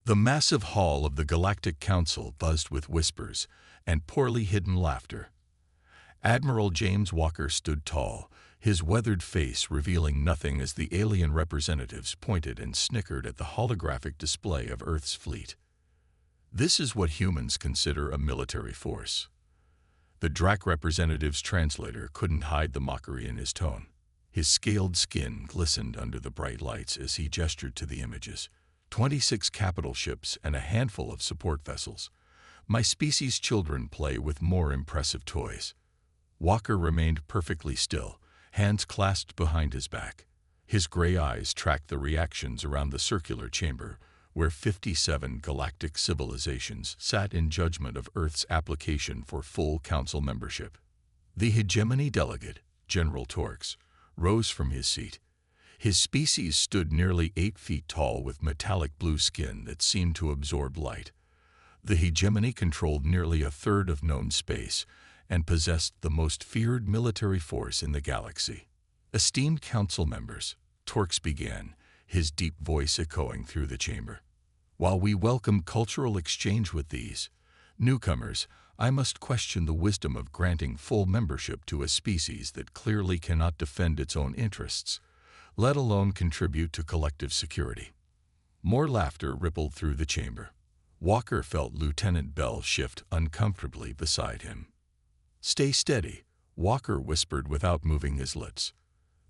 The massive hall of the Galactic Council buzzed with whispers and poorly hidden laughter. Admiral James Walker stood tall, his weathered face revealing nothing as the alien representatives pointed and snickered at the holographic display of Earth's fleet. This is what humans consider a military force. The Drac representative's translator couldn't hide the mockery in his tone. His scaled skin glistened under the bright lights as he gestured to the images. 26 capital ships and a handful of support vessels. My species' children play with more impressive toys. Walker remained perfectly still, hands clasped behind his back. His gray eyes tracked the reactions around the circular chamber, where 57 galactic civilizations sat in judgment of Earth's application for full council membership. The hegemony delegate, General Orcs, rose from his seat. His species stood nearly 8 feet tall with metallic blue skin that seemed to absorb light. The hegemony controlled nearly a third of known space and possessed the most feared military force in the galaxy. Esteemed council members, Torx began, his deep voice echoing through the chamber. While we welcome cultural exchange with these newcomers, I must question the wisdom of granting full membership to a species that clearly cannot defend its own interests, let alone contribute to collective security. More laughter rippled through the chamber. Walker felt Lieutenant Bell shift uncomfortably beside him. "Stay steady," Walker whispered without moving his lips.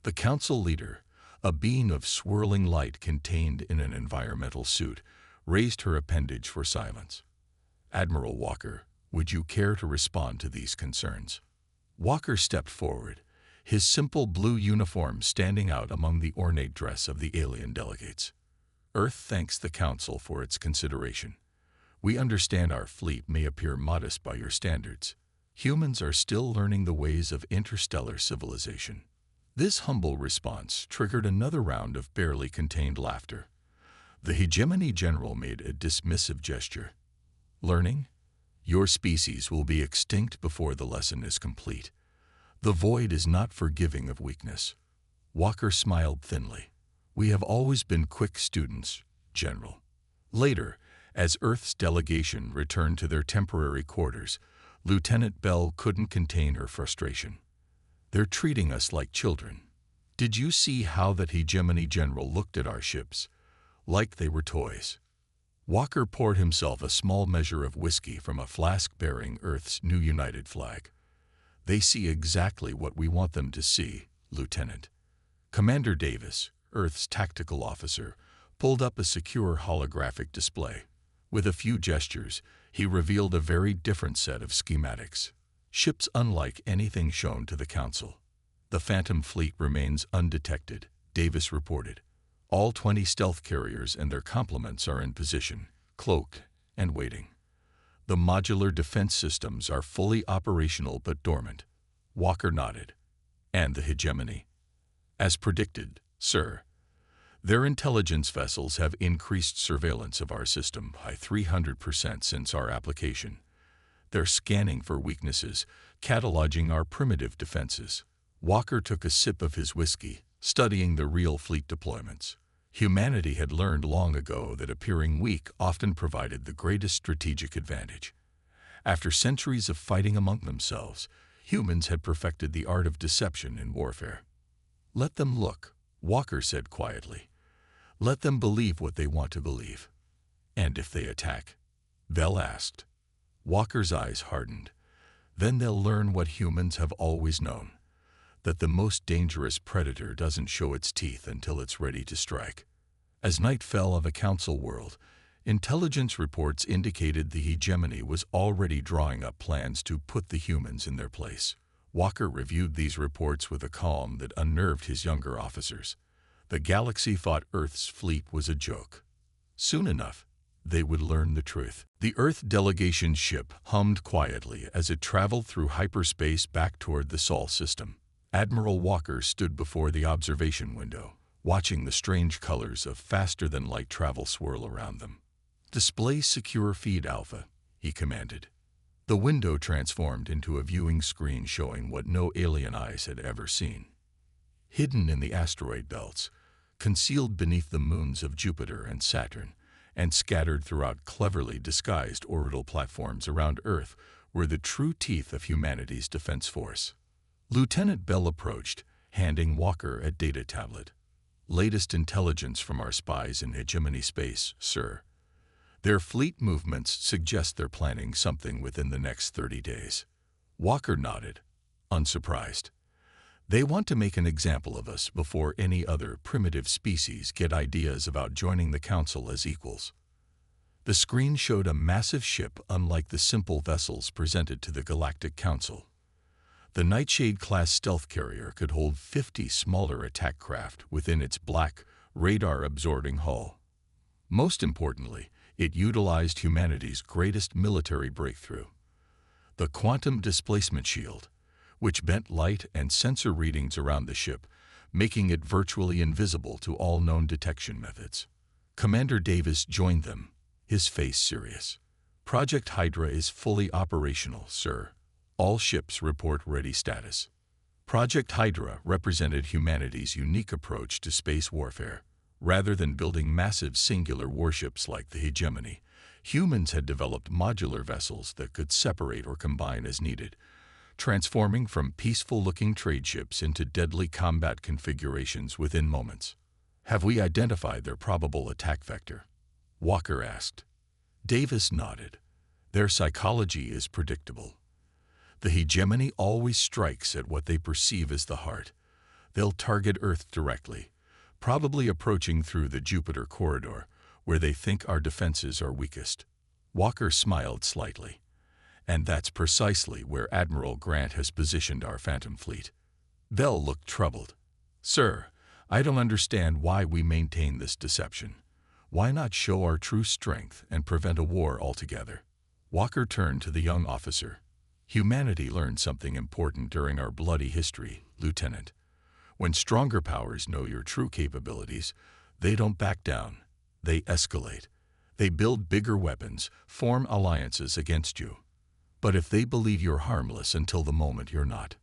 The council leader, a being of swirling light contained in an environmental suit, raised her appendage for silence. "Admiral Walker, would you care to respond to these concerns?" Walker stepped forward, his simple blue uniform standing out among the ornate dress of the alien delegates. "Earth thanks the Council for its consideration. We understand our fleet may appear modest by your standards. Humans are still learning the ways of interstellar civilization." This humble response triggered another round of barely contained laughter. The hegemony general made a dismissive gesture. "Learning? Your species will be extinct before the lesson is complete. The void is not forgiving of weakness." Walker smiled thinly. "We have always been quick students, General." Later, as Earth's delegation returned to their temporary quarters, Lieutenant Bell couldn't contain her frustration. "They're treating us like children. Did you see how that hegemony general looked at our ships? Like they were toys." Walker poured himself a small measure of whiskey from a flask bearing Earth's new united flag. "They see exactly what we want them to see, Lieutenant." Commander Davis, Earth's tactical officer, pulled up a secure holographic display. With a few gestures, he revealed a very different set of schematics. Ships unlike anything shown to the Council. "The Phantom Fleet remains undetected," Davis reported. "All 20 stealth carriers and their complements are in position, cloaked and waiting. The modular defense systems are fully operational but dormant." Walker nodded. "And the hegemony?" "As predicted, sir. Their intelligence vessels have increased surveillance of our system by 300% since our application. They're scanning for weaknesses, cataloging our primitive defenses." Walker took a sip of his whiskey, studying the real fleet deployments. Humanity had learned long ago that appearing weak often provided the greatest strategic advantage. After centuries of fighting among themselves, humans had perfected the art of deception in warfare. "Let them look," Walker said quietly. "Let them believe what they want to believe." "And if they attack?" Bell asked. Walker's eyes hardened. "Then they'll learn what humans have always known, that the most dangerous predator doesn't show its teeth until it's ready to strike." As night fell on the Council world, intelligence reports indicated the hegemony was already drawing up plans to put the humans in their place. Walker reviewed these reports with a calm that unnerved his younger officers. The galaxy thought Earth's fleet was a joke. Soon enough, they would learn the truth. The Earth delegation's ship hummed quietly as it traveled through hyperspace back toward the Sol system. Admiral Walker stood before the observation window, watching the strange colors of faster-than-light travel swirl around them. "Display secure feed alpha," he commanded. The window transformed into a viewing screen showing what no alien eyes had ever seen. Hidden in the asteroid belts, concealed beneath the moons of Jupiter and Saturn, and scattered throughout cleverly disguised orbital platforms around Earth were the true teeth of humanity's defense force. Lieutenant Bell approached, handing Walker a data tablet. "Latest intelligence from our spies in hegemony space, sir. Their fleet movements suggest they're planning something within the next 30 days. Walker nodded, unsurprised. "They want to make an example of us before any other primitive species get ideas about joining the Council as equals." The screen showed a massive ship unlike the simple vessels presented to the Galactic Council. The Nightshade-class stealth carrier could hold 50 smaller attack craft within its black, radar-absorbing hull. Most importantly, it utilized humanity's greatest military breakthrough, the quantum displacement shield, which bent light and sensor readings around the ship, making it virtually invisible to all known detection methods. Commander Davis joined them, his face serious. "Project Hydra is fully operational, sir. All ships report ready status." Project Hydra represented humanity's unique approach to space warfare. Rather than building massive singular warships like the hegemony, humans had developed modular vessels that could separate or combine as needed, transforming from peaceful-looking trade ships into deadly combat configurations within moments. "Have we identified their probable attack vector?" Walker asked. Davis nodded. "Their psychology is predictable. The hegemony always strikes at what they perceive as the heart. They'll target Earth directly, probably approaching through the Jupiter corridor, where they think our defenses are weakest." Walker smiled slightly. "And that's precisely where Admiral Grant has positioned our Phantom Fleet." Bell looked troubled. "Sir, I don't understand why we maintain this deception. Why not show our true strength and prevent a war altogether?" Walker turned to the young officer. "Humanity learned something important during our bloody history, Lieutenant. When stronger powers know your true capabilities, they don't back down. They escalate. They build bigger weapons, form alliances against you. But if they believe you're harmless until the moment you're not,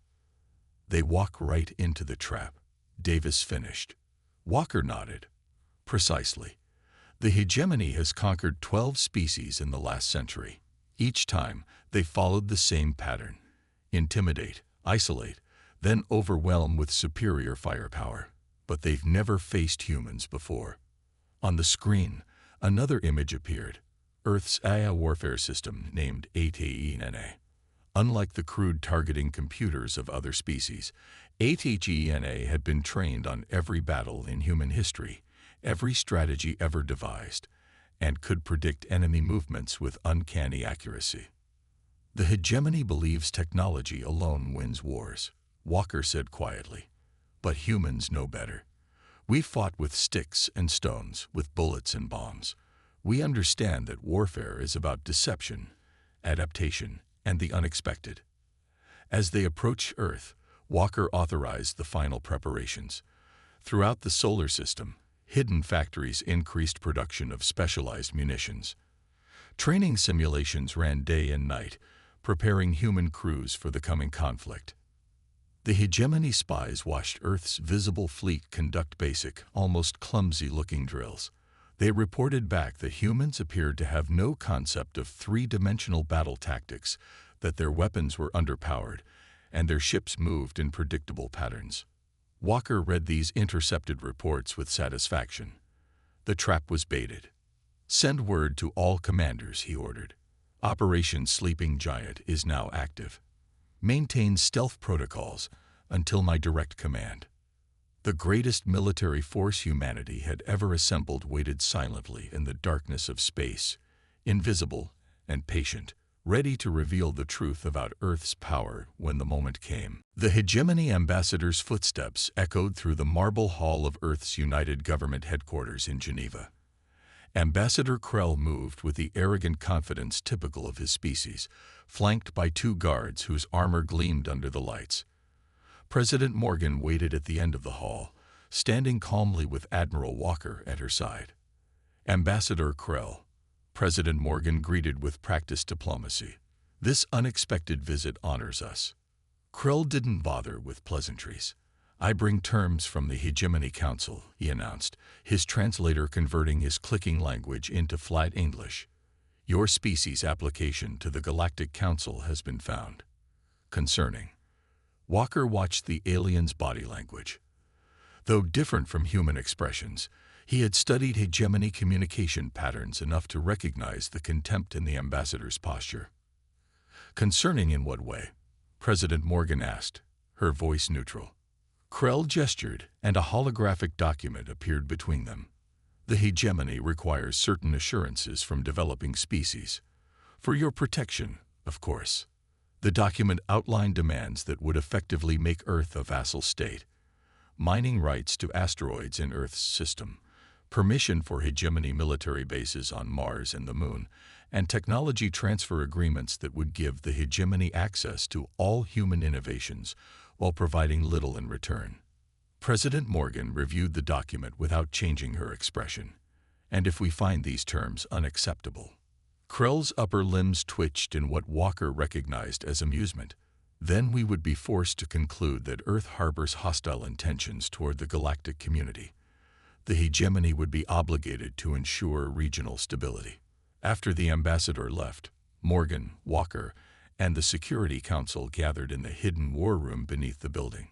they walk right into the trap." Davis finished. Walker nodded. "Precisely. The hegemony has conquered 12 species in the last century. Each time, they followed the same pattern: intimidate, isolate, then overwhelm with superior firepower. But they've never faced humans before." On the screen, another image appeared: Earth's AI warfare system named HFY. Unlike the crude targeting computers of other species, HFY had been trained on every battle in human history, every strategy ever devised, and could predict enemy movements with uncanny accuracy. "The hegemony believes technology alone wins wars," Walker said quietly. "But humans know better. We fought with sticks and stones, with bullets and bombs. We understand that warfare is about deception, adaptation, and the unexpected." As they approached Earth, Walker authorized the final preparations. Throughout the solar system, hidden factories increased production of specialized munitions. Training simulations ran day and night, preparing human crews for the coming conflict. The hegemony spies watched Earth's visible fleet conduct basic, almost clumsy-looking drills. They reported back that humans appeared to have no concept of three-dimensional battle tactics, that their weapons were underpowered, and their ships moved in predictable patterns. Walker read these intercepted reports with satisfaction. The trap was baited. "Send word to all commanders," he ordered. "Operation Sleeping Giant is now active. Maintain stealth protocols until my direct command." The greatest military force humanity had ever assembled waited silently in the darkness of space, invisible and patient, ready to reveal the truth about Earth's power when the moment came. The hegemony ambassador's footsteps echoed through the marble hall of Earth's United Government headquarters in Geneva. Ambassador Krell moved with the arrogant confidence typical of his species, flanked by 2 guards whose armor gleamed under the lights. President Morgan waited at the end of the hall, standing calmly with Admiral Walker at her side. "Ambassador Krell," President Morgan greeted with practiced diplomacy, "this unexpected visit honors us." Krell didn't bother with pleasantries. "I bring terms from the Hegemony Council," he announced, his translator converting his clicking language into flat English. "Your species' application to the Galactic Council has been found." Concerning. Walker watched the alien's body language. Though different from human expressions, he had studied hegemony communication patterns enough to recognize the contempt in the ambassador's posture. "Concerning in what way?" President Morgan asked, her voice neutral. Krell gestured, and a holographic document appeared between them. "The hegemony requires certain assurances from developing species. For your protection, of course." The document outlined demands that would effectively make Earth a vassal state: mining rights to asteroids in Earth's system, permission for hegemony military bases on Mars and the Moon, and technology transfer agreements that would give the hegemony access to all human innovations while providing little in return. President Morgan reviewed the document without changing her expression. "And if we find these terms unacceptable?" Krell's upper limbs twitched in what Walker recognized as amusement. "Then we would be forced to conclude that Earth harbors hostile intentions toward the galactic community. The hegemony would be obligated to ensure regional stability." After the ambassador left, Morgan, Walker, and the Security Council gathered in the hidden war room beneath the building.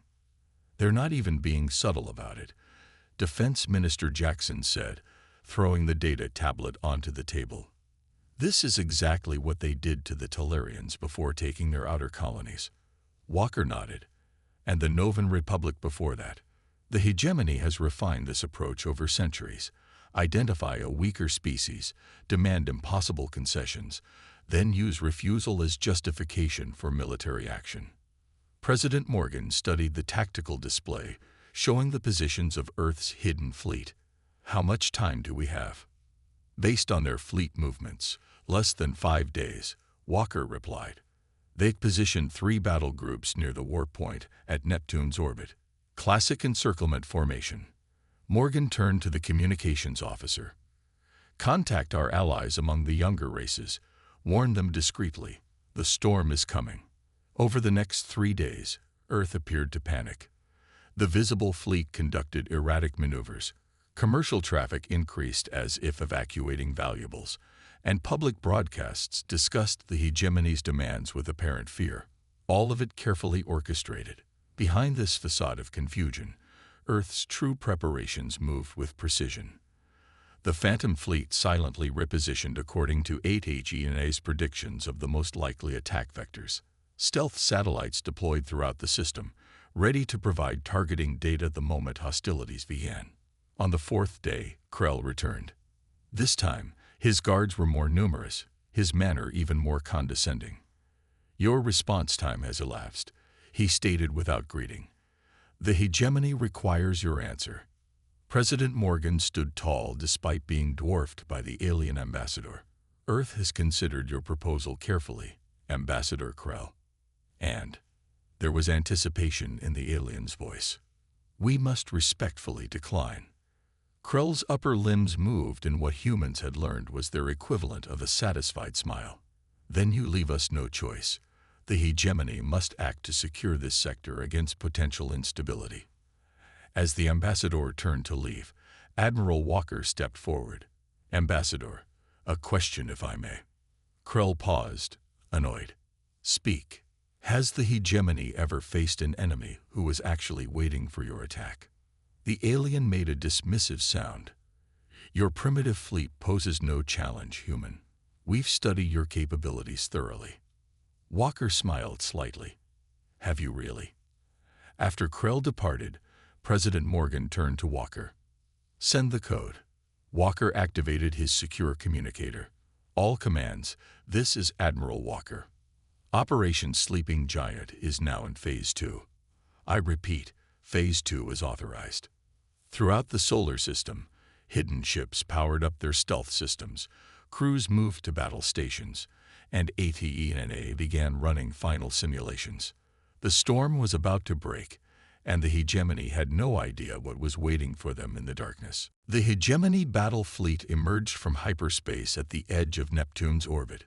"They're not even being subtle about it," Defense Minister Jackson said, throwing the data tablet onto the table. "This is exactly what they did to the Talarians before taking their outer colonies." Walker nodded. "And the Novan Republic before that. The hegemony has refined this approach over centuries. Identify a weaker species, demand impossible concessions, then use refusal as justification for military action." President Morgan studied the tactical display, showing the positions of Earth's hidden fleet. "How much time do we have?" "Based on their fleet movements, less than 5 days," Walker replied. "They'd positioned 3 battle groups near the warp point at Neptune's orbit. Classic encirclement formation." Morgan turned to the communications officer. "Contact our allies among the younger races. Warn them discreetly. The storm is coming." Over the next 3 days, Earth appeared to panic. The visible fleet conducted erratic maneuvers. Commercial traffic increased as if evacuating valuables, and public broadcasts discussed the hegemony's demands with apparent fear. All of it carefully orchestrated. Behind this facade of confusion, Earth's true preparations moved with precision. The Phantom Fleet silently repositioned according to HFY's predictions of the most likely attack vectors. Stealth satellites deployed throughout the system, ready to provide targeting data the moment hostilities began. On the 4th day, Krell returned. This time, his guards were more numerous, his manner even more condescending. "Your response time has elapsed," he stated without greeting. "The hegemony requires your answer." President Morgan stood tall despite being dwarfed by the alien ambassador. "Earth has considered your proposal carefully, Ambassador Krell." And there was anticipation in the alien's voice. "We must respectfully decline." Krell's upper limbs moved in what humans had learned was their equivalent of a satisfied smile. "Then you leave us no choice. The hegemony must act to secure this sector against potential instability." As the ambassador turned to leave, Admiral Walker stepped forward. "Ambassador, a question if I may." Krell paused, annoyed. "Speak. Has the hegemony ever faced an enemy who was actually waiting for your attack?" The alien made a dismissive sound. "Your primitive fleet poses no challenge, human. We've studied your capabilities thoroughly." Walker smiled slightly. "Have you really?" After Krell departed, President Morgan turned to Walker. "Send the code." Walker activated his secure communicator. "All commands, this is Admiral Walker. Operation Sleeping Giant is now in Phase 2. I repeat, Phase 2 is authorized." Throughout the solar system, hidden ships powered up their stealth systems, crews moved to battle stations, and ATENA began running final simulations. The storm was about to break, and the hegemony had no idea what was waiting for them in the darkness. The hegemony battle fleet emerged from hyperspace at the edge of Neptune's orbit.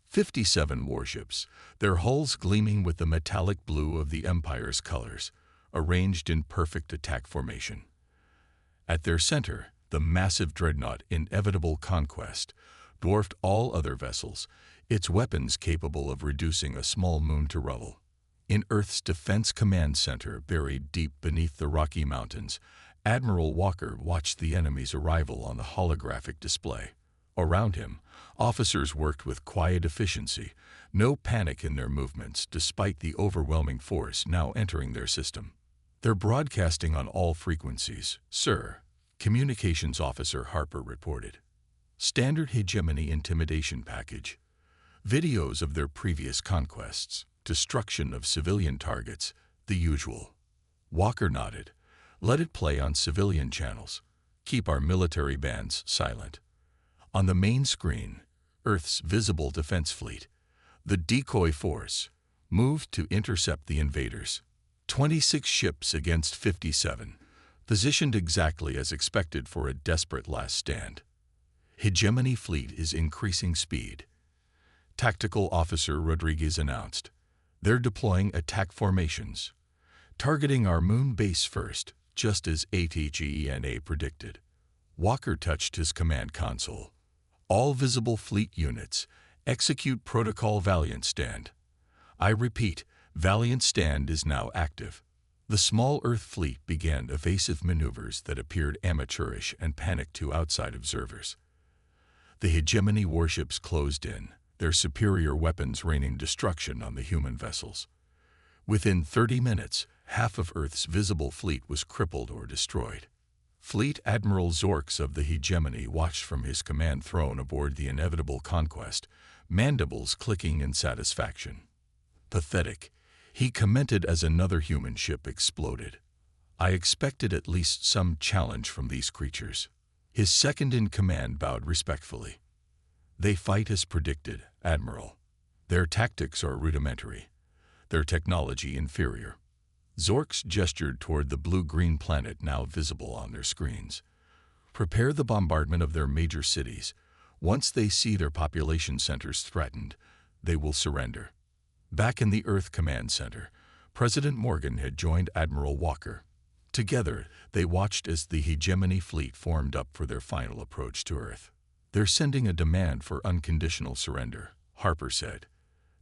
57 warships, their hulls gleaming with the metallic blue of the Empire's colors, arranged in perfect attack formation. At their center, the massive dreadnought Inevitable Conquest dwarfed all other vessels, its weapons capable of reducing a small moon to rubble. In Earth's Defense Command Center, buried deep beneath the Rocky Mountains, Admiral Walker watched the enemy's arrival on the holographic display. Around him, officers worked with quiet efficiency, no panic in their movements despite the overwhelming force now entering their system. "They're broadcasting on all frequencies, sir," Communications Officer Harper reported. "Standard hegemony intimidation package. Videos of their previous conquests, destruction of civilian targets, the usual." Walker nodded. "Let it play on civilian channels. Keep our military bands silent." On the main screen, Earth's visible defense fleet, the decoy force, moved to intercept the invaders. 26 ships against 57, positioned exactly as expected for a desperate last stand. Hegemony fleet is increasing speed. Tactical Officer Rodriguez announced. "They're deploying attack formations, targeting our moon base first, just as HFY predicted." Walker touched his command console. "All visible fleet units, execute protocol Valiant Stand." I repeat, Valiant Stand is now active. The small Earth fleet began evasive maneuvers that appeared amateurish and panicked to outside observers. The hegemony warships closed in, their superior weapons raining destruction on the human vessels. Within 30 minutes, half of Earth's visible fleet was crippled or destroyed. Fleet Admiral Orcs of the hegemony watched from his command throne aboard the Inevitable Conquest, mandibles clicking in satisfaction. "Pathetic," he commented as another human ship exploded. "I expected at least some challenge from these creatures." His second-in-command bowed respectfully. "They fight as predicted, Admiral. Their tactics are rudimentary, their technology inferior." Zorks gestured toward the blue-green planet now visible on their screens. "Prepare the bombardment of their major cities. Once they see their population centers threatened, they will surrender." Back in the Earth Command Center, President Morgan had joined Admiral Walker. Together, they watched as the hegemony fleet formed up for their final approach to Earth. "They're sending a demand for unconditional surrender," Harper said.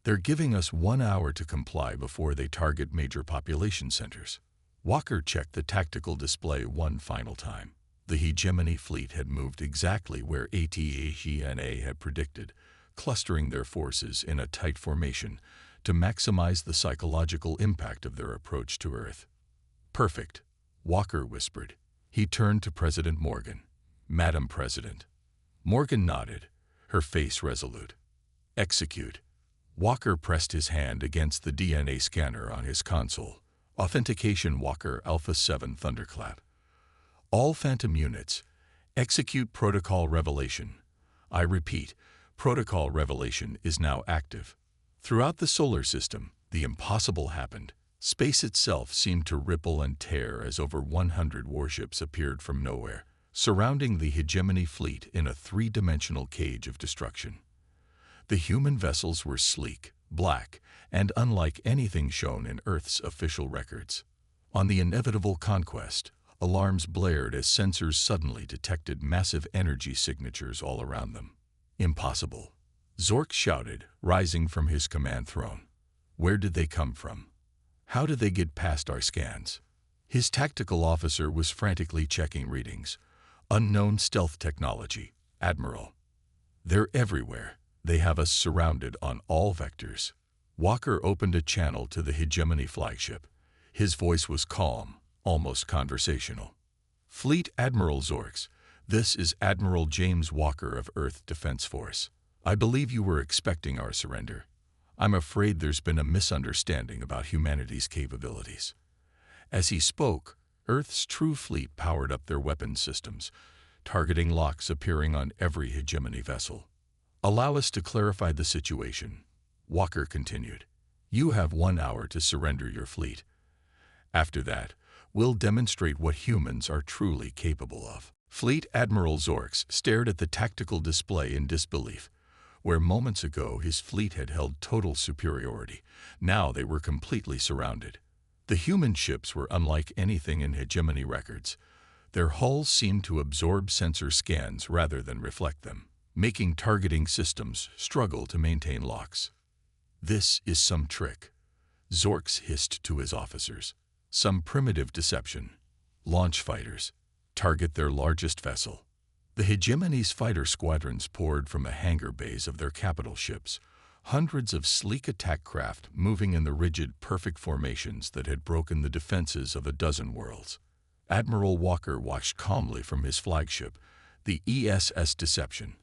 "They're giving us 1 hour to comply before they target major population centers." Walker checked the tactical display one final time. The hegemony fleet had moved exactly where HFY had predicted, clustering their forces in a tight formation to maximize the psychological impact of their approach to Earth. "Perfect," Walker whispered. He turned to President Morgan. "Madam President." Morgan nodded, her face resolute. "Execute." Walker pressed his hand against the DNA scanner on his console. Authentication Walker Alpha 7 Thunderclap. "All Phantom units, execute Protocol Revelation." I repeat, Protocol Revelation is now active. Throughout the solar system, the impossible happened. Space itself seemed to ripple and tear as over 100 warships appeared from nowhere, surrounding the hegemony fleet in a three-dimensional cage of destruction. The human vessels were sleek, black, and unlike anything shown in Earth's official records. On the Inevitable Conquest, alarms blared as sensors suddenly detected massive energy signatures all around them. "Impossible," Zork shouted, rising from his command throne. "Where did they come from? How did they get past our scans?" His tactical officer was frantically checking readings. "Unknown stealth technology, Admiral. They're everywhere. They have us surrounded on all vectors." Walker opened a channel to the hegemony flagship. His voice was calm, almost conversational. "Fleet Admiral Zorks, this is Admiral James Walker of Earth Defense Force. I believe you were expecting our surrender. I'm afraid there's been a misunderstanding about humanity's capabilities." As he spoke, Earth's true fleet powered up their weapons systems, targeting locks appearing on every hegemony vessel. "Allow us to clarify the situation," Walker continued. "You have 1 hour to surrender your fleet. After that, we'll demonstrate what humans are truly capable of." Fleet Admiral Zorks stared at the tactical display in disbelief. Where moments ago his fleet had held total superiority, now they were completely surrounded. The human ships were unlike anything in hegemony records. Their hulls seemed to absorb sensor scans rather than reflect them, making targeting systems struggle to maintain locks. "This is some trick," Zorks hissed to his officers. "Some primitive deception. Launch fighters. Target their largest vessel." The hegemony's fighter squadrons poured from the hangar bays of their capital ships, hundreds of sleek attack craft moving in the rigid, perfect formations that had broken the defenses of a dozen worlds. Admiral Walker watched calmly from his flagship, the ESS Deception.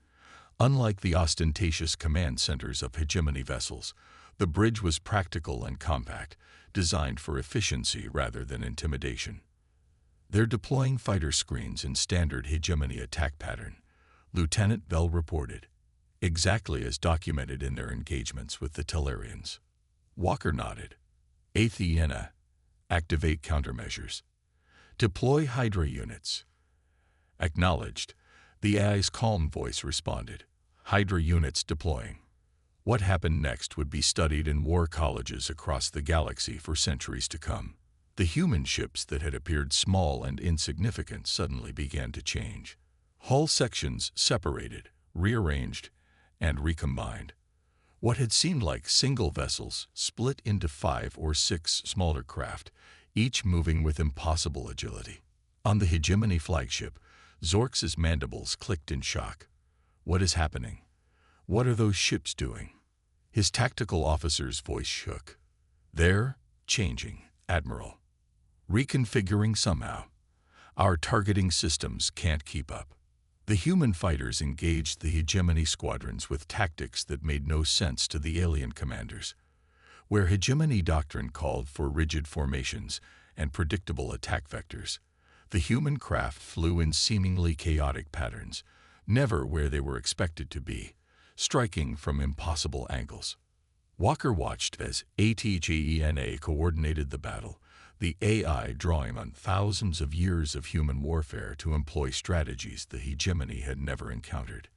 Unlike the ostentatious command centers of hegemony vessels, the bridge was practical and compact, designed for efficiency rather than intimidation. "They're deploying fighter screens in standard hegemony attack pattern," Lieutenant Bell reported, "exactly as documented in their engagements with the Tellarians." Walker nodded. "Athena, activate countermeasures. Deploy Hydra units." "Acknowledged," the AI's calm voice responded. "Hydra units deploying." What happened next would be studied in war colleges across the galaxy for centuries to come. The human ships that had appeared small and insignificant suddenly began to change. Hull sections separated, rearranged, and recombined. What had seemed like single vessels split into 5 or 6 smaller craft, each moving with impossible agility. On the hegemony flagship, Zorks' mandibles clicked in shock. "What is happening? What are those ships doing?" His tactical officer's voice shook. "They're changing, Admiral. Reconfiguring somehow. Our targeting systems can't keep up." The human fighters engaged the hegemony squadrons with tactics that made no sense to the alien commanders. Where hegemony doctrine called for rigid formations and predictable attack vectors, the human craft flew in seemingly chaotic patterns, never where they were expected to be, striking from impossible angles. Walker watched as ATGENA coordinated the battle, the AI drawing on thousands of years of human warfare to employ strategies the hegemony had never encountered.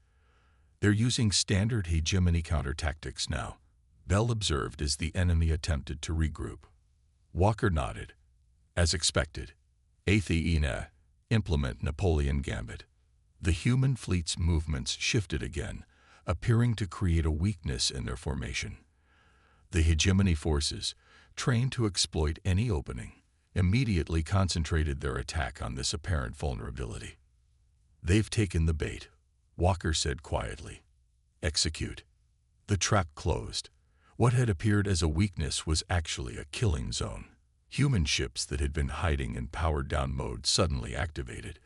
"They're using standard hegemony counter-tactics now," Bell observed as the enemy attempted to regroup. Walker nodded. "As expected. Athena, implement Napoleon Gambit." The human fleet's movements shifted again, appearing to create a weakness in their formation. The hegemony forces, trained to exploit any opening, immediately concentrated their attack on this apparent vulnerability. "They've taken the bait," Walker said quietly. "Execute." The trap closed. What had appeared as a weakness was actually a killing zone. Human ships that had been hiding in powered-down mode suddenly activated,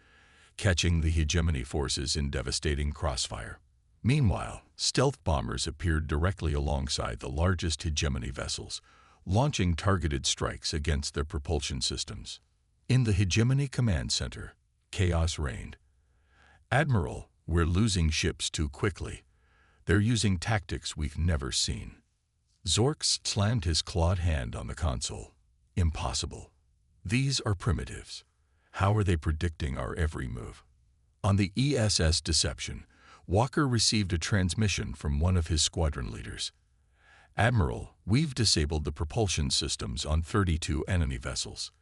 catching the hegemony forces in devastating crossfire. Meanwhile, stealth bombers appeared directly alongside the largest hegemony vessels, launching targeted strikes against their propulsion systems. In the hegemony command center, chaos reigned. "Admiral, we're losing ships too quickly. They're using tactics we've never seen." Zorks slammed his clawed hand on the console. "Impossible. These are primitives. How are they predicting our every move?" On the ESS Deception, Walker received a transmission from one of his squadron leaders. "Admiral, we've disabled the propulsion systems on 32 enemy vessels.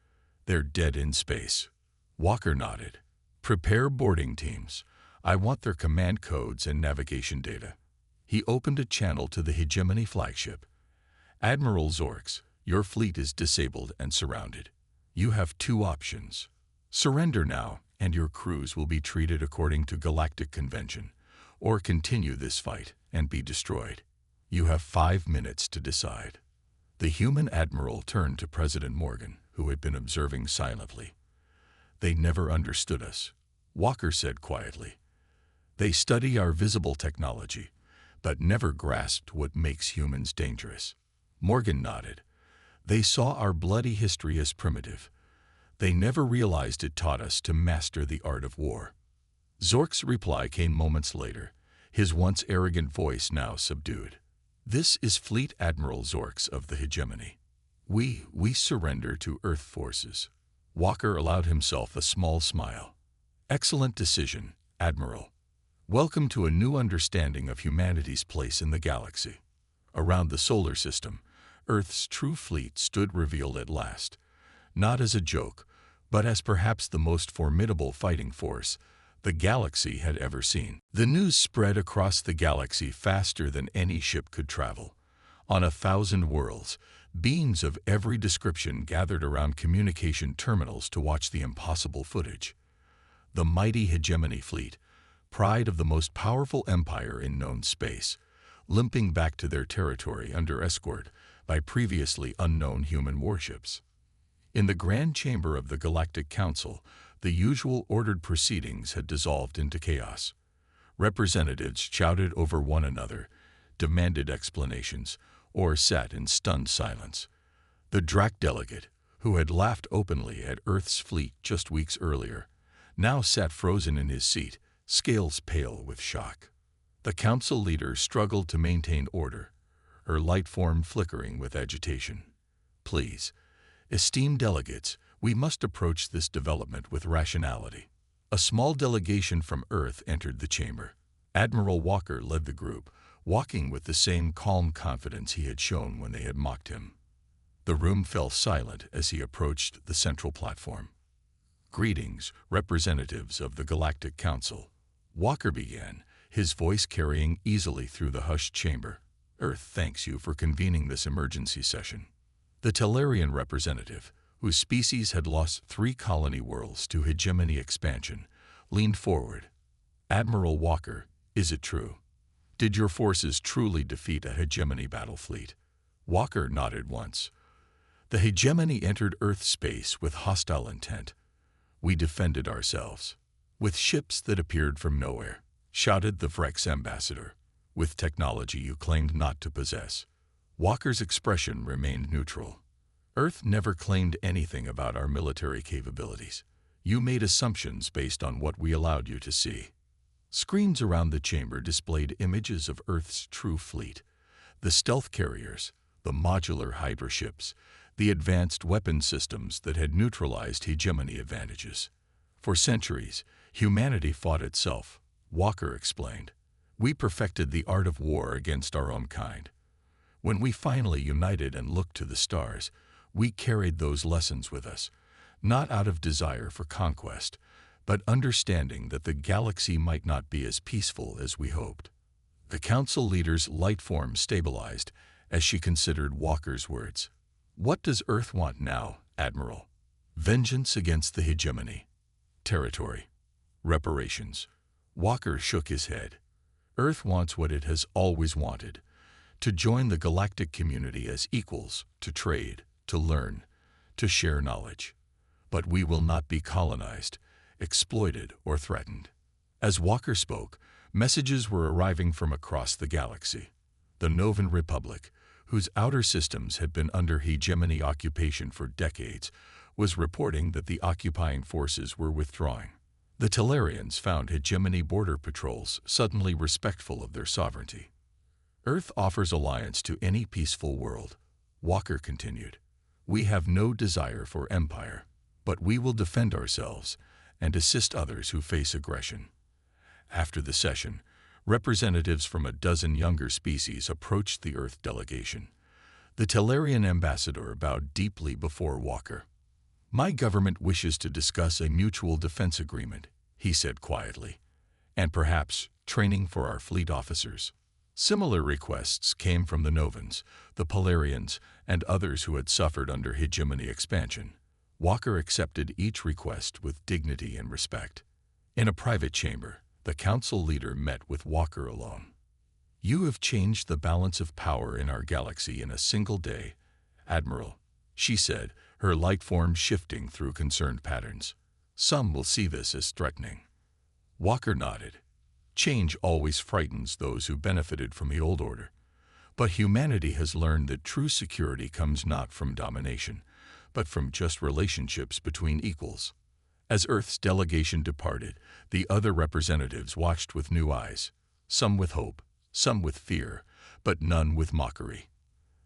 They're dead in space." Walker nodded. "Prepare boarding teams. I want their command codes and navigation data." He opened a channel to the hegemony flagship. "Admiral Zorks, your fleet is disabled and surrounded. You have 2 options. Surrender now, and your crews will be treated according to galactic convention, or continue this fight and be destroyed. You have 5 minutes to decide." The human admiral turned to President Morgan, who had been observing silently. "They never understood us," Walker said quietly. "They study our visible technology, but never grasped what makes humans dangerous." Morgan nodded. "They saw our bloody history as primitive. They never realized it taught us to master the art of war." Zork's reply came moments later, his once arrogant voice now subdued. "This is Fleet Admiral Zorks of the hegemony. We surrender to Earth forces." Walker allowed himself a small smile. "Excellent decision, Admiral. Welcome to a new understanding of humanity's place in the galaxy." Around the solar system, Earth's true fleet stood revealed at last, not as a joke, but as perhaps the most formidable fighting force the galaxy had ever seen. The news spread across the galaxy faster than any ship could travel. On 1,000 worlds, beings of every description gathered around communication terminals to watch the impossible footage. The mighty Hegemony fleet, pride of the most powerful empire in known space, limping back to their territory under escort by previously unknown human warships. In the Grand Chamber of the Galactic Council, the usual ordered proceedings had dissolved into chaos. Representatives shouted over one another, demanded explanations, or sat in stunned silence. The Drac delegate, who had laughed openly at Earth's fleet just weeks earlier, now sat frozen in his seat, scales pale with shock. The council leader struggled to maintain order, her light form flickering with agitation. "Please, esteemed delegates, we must approach this development with rationality." A small delegation from Earth entered the chamber. Admiral Walker led the group, walking with the same calm confidence he had shown when they had mocked him. The room fell silent as he approached the central platform. "Greetings, representatives of the Galactic Council," Walker began, his voice carrying easily through the hushed chamber. "Earth thanks you for convening this emergency session." The Tellarian representative, whose species had lost 3 colony worlds to hegemony expansion, leaned forward. "Admiral Walker, is it true? Did your forces truly defeat a hegemony battle fleet?" Walker nodded once. "The hegemony entered Earth space with hostile intent. We defended ourselves. With ships that appeared from nowhere," shouted the Vrex ambassador, "with technology you claimed not to possess." Walker's expression remained neutral. "Earth never claimed anything about our military capabilities. You made assumptions based on what we allowed you to see." Screens around the chamber displayed images of Earth's true fleet: the stealth carriers, the modular Hydra ships, the advanced weapon systems that had neutralized hegemony advantages. "For centuries, humanity fought itself," Walker explained. "We perfected the art of war against our own kind. When we finally united and looked to the stars, we carried those lessons with us, not out of desire for conquest, but understanding that the galaxy might not be as peaceful as we hoped." The council leader's light form stabilized as she considered Walker's words. "What does Earth want now, Admiral?" "Vengeance against the hegemony. Territory. Reparations." Walker shook his head. "Earth wants what it has always wanted: to join the galactic community as equals, to trade, to learn, to share knowledge. But we will not be colonized, exploited, or threatened." As Walker spoke, messages were arriving from across the galaxy. The Novan Republic, whose outer systems had been under hegemony occupation for decades, was reporting that the occupying forces were withdrawing. The Tellarians found hegemony border patrols suddenly respectful of their sovereignty. "Earth offers alliance to any peaceful world," Walker continued. "We have no desire for empire, but we will defend ourselves and assist others who face aggression." After the session, representatives from a dozen younger species approached the Earth delegation. The Tellarian ambassador bowed deeply before Walker. "My government wishes to discuss a mutual defense agreement," he said quietly, "and perhaps training for our fleet officers." Similar requests came from the Novans, the Polarians, and others who had suffered under hegemony expansion. Walker accepted each request with dignity and respect. In a private chamber, the council leader met with Walker alone. "You have changed the balance of power in our galaxy in a single day, Admiral," she said, her light form shifting through concerned patterns. "Some will see this as threatening." Walker nodded. "Change always frightens those who benefited from the old order. But humanity has learned that true security comes not from domination, but from just relationships between equals." As Earth's delegation departed, the other representatives watched with new eyes, some with hope, some with fear, but none with mockery.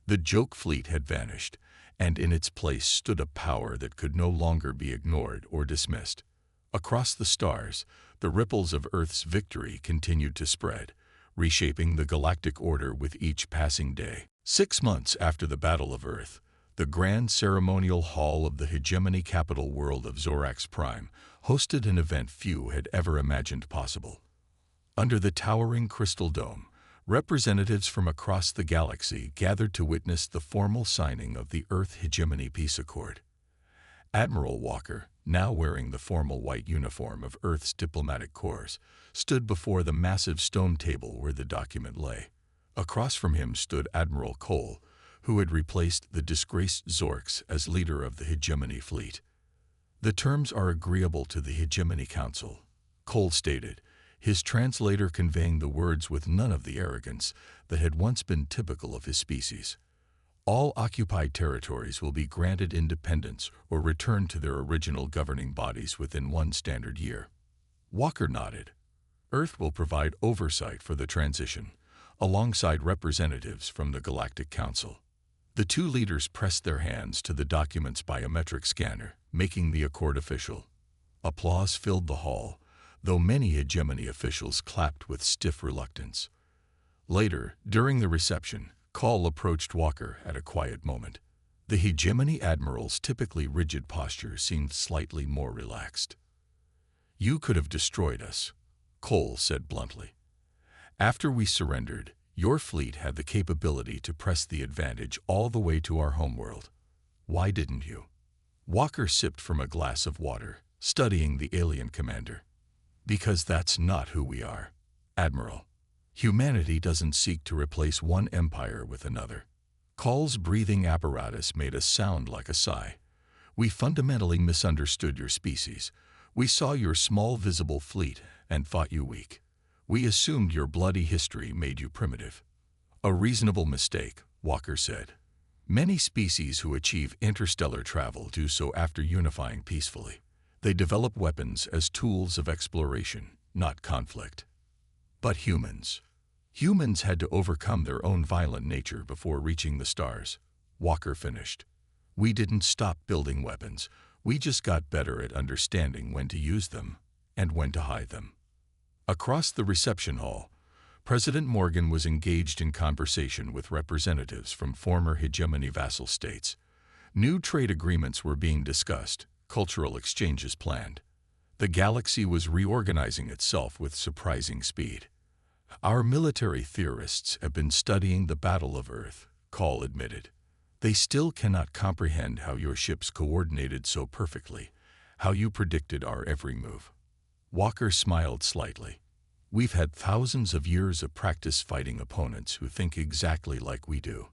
The joke fleet had vanished, and in its place stood a power that could no longer be ignored or dismissed. Across the stars, the ripples of Earth's victory continued to spread, reshaping the galactic order with each passing day. 6 months after the Battle of Earth, The grand ceremonial hall of the hegemony capital world of Zorax Prime hosted an event few had ever imagined possible. Under the towering crystal dome, representatives from across the galaxy gathered to witness the formal signing of the Earth Hegemony Peace Accord. Admiral Walker, now wearing the formal white uniform of Earth's diplomatic corps, stood before the massive stone table where the document lay. Across from him stood Admiral Cole, who had replaced the disgraced Zorks as leader of the Hegemony Fleet. "The terms are agreeable to the Hegemony Council," Cole stated, his translator conveying the words with none of the arrogance that had once been typical of his species. "All occupied territories will be granted independence or returned to their original governing bodies within 1 standard year." Walker nodded. "Earth will provide oversight for the transition, alongside representatives from the Galactic Council." The two leaders pressed their hands to the document's biometric scanner, making the accord official. Applause filled the hall, though many hegemony officials clapped with stiff reluctance. Later, during the reception, Cole approached Walker at a quiet moment. The hegemony admiral's typically rigid posture seemed slightly more relaxed. "You could have destroyed us," Cole said bluntly. "After we surrendered, your fleet had the capability to press the advantage all the way to our homeworld. Why didn't you?" Walker sipped from a glass of water, studying the alien commander. "Because that's not who we are, Admiral. Humanity doesn't seek to replace one empire with another." Cole's breathing apparatus made a sound like a sigh. "We fundamentally misunderstood your species. We saw your small visible fleet and thought you weak. We assumed your bloody history made you primitive." "A reasonable mistake," Walker said. "Many species who achieve interstellar travel do so after unifying peacefully. They develop weapons as tools of exploration, not conflict. But humans had to overcome their own violent nature before reaching the stars," Walker finished. "We didn't stop building weapons. We just got better at understanding when to use them and when to hide them." Across the reception hall, President Morgan was engaged in conversation with representatives from former hegemony vassal states. New trade agreements were being discussed, cultural exchanges planned. The galaxy was reorganizing itself with surprising speed. "Our military theorists have been studying the Battle of Earth," Cole admitted. "They still cannot comprehend how your ships coordinated so perfectly, how you predicted our every move." Walker smiled slightly. "We've had thousands of years of practice fighting opponents who think exactly like we do.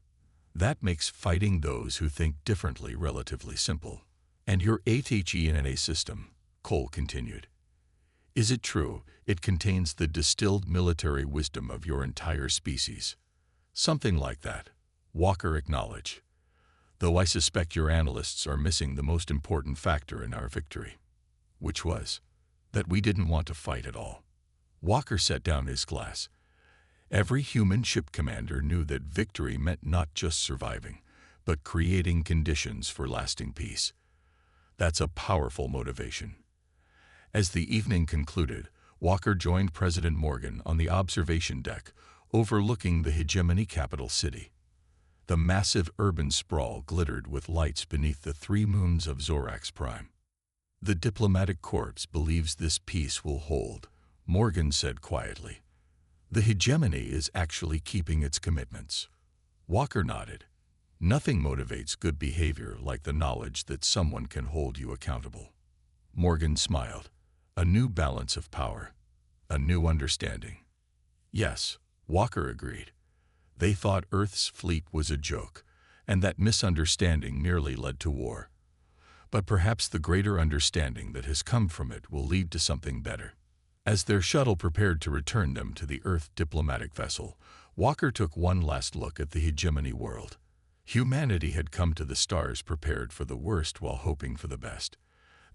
That makes fighting those who think differently relatively simple." "And your HFY system," Cole continued. "Is it true it contains the distilled military wisdom of your entire species?" "Something like that," Walker acknowledged. "Though I suspect your analysts are missing the most important factor in our victory." "Which was?" "That we didn't want to fight at all." Walker set down his glass. "Every human ship commander knew that victory meant not just surviving, but creating conditions for lasting peace. That's a powerful motivation." As the evening concluded, Walker joined President Morgan on the observation deck, overlooking the hegemony capital city. The massive urban sprawl glittered with lights beneath the 3 moons of Zorax Prime. "The diplomatic corps believes this peace will hold," Morgan said quietly. "The hegemony is actually keeping its commitments." Walker nodded. "Nothing motivates good behavior like the knowledge that someone can hold you accountable." Morgan smiled. "A new balance of power. A new understanding." "Yes," Walker agreed. "They thought Earth's fleet was a joke, and that misunderstanding nearly led to war. But perhaps the greater understanding that has come from it will lead to something better." As their shuttle prepared to return them to the Earth diplomatic vessel, Walker took one last look at the hegemony world. Humanity had come to the stars prepared for the worst while hoping for the best.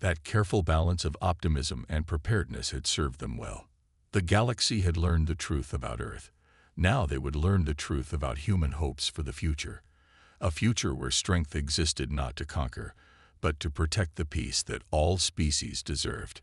That careful balance of optimism and preparedness had served them well. The galaxy had learned the truth about Earth. Now they would learn the truth about human hopes for the future. A future where strength existed not to conquer, but to protect the peace that all species deserved.